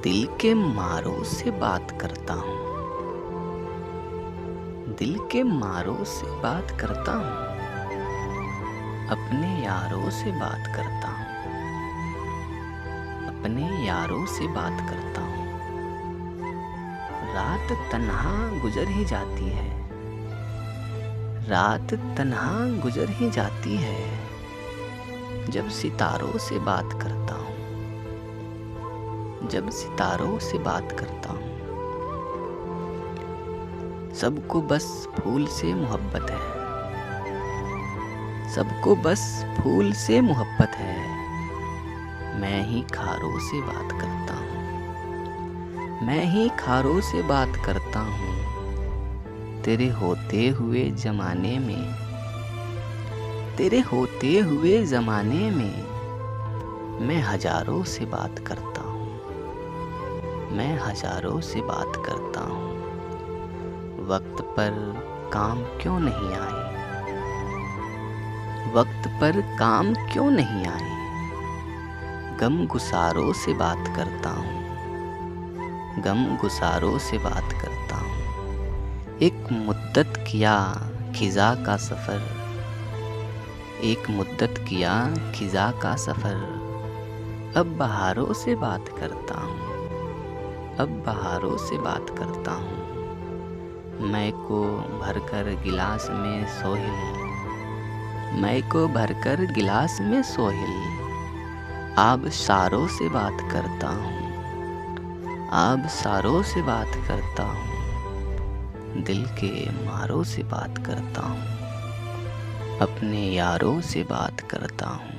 दिल के मारों से बात करता हूँ। दिल के मारों से बात करता हूँ। अपने यारों से बात करता हूँ। अपने यारों से बात करता हूँ। रात तन्हा गुजर ही जाती है। रात तन्हा गुजर ही जाती है जब सितारों से बात करता हूँ। जब सितारों से बात करता हूँ। सबको बस फूल से मोहब्बत है। सबको बस फूल से मोहब्बत है। मैं ही खारों से बात करता हूँ। मैं ही खारों से बात करता हूँ। तेरे होते हुए ज़माने में, तेरे होते हुए ज़माने में मैं हजारों से बात करता हूँ। मैं हजारों से बात करता हूँ। वक्त पर काम क्यों नहीं आए? वक्त पर काम क्यों नहीं आए? गम गुसारों से बात करता हूँ। गम गुसारों से बात करता हूँ। एक मुद्दत किया खिज़ा का सफ़र। एक मुद्दत किया खिज़ा का सफ़र। अब बहारों से बात करता हूँ। अब बहारों से बात करता हूँ। मैं को भरकर गिलास में सोहिल। मैं को भरकर गिलास में सोहिल। आब सारों से बात करता हूँ। आब सारों से बात करता हूँ। दिल के मारों से बात करता हूँ। अपने यारों से बात करता हूँ।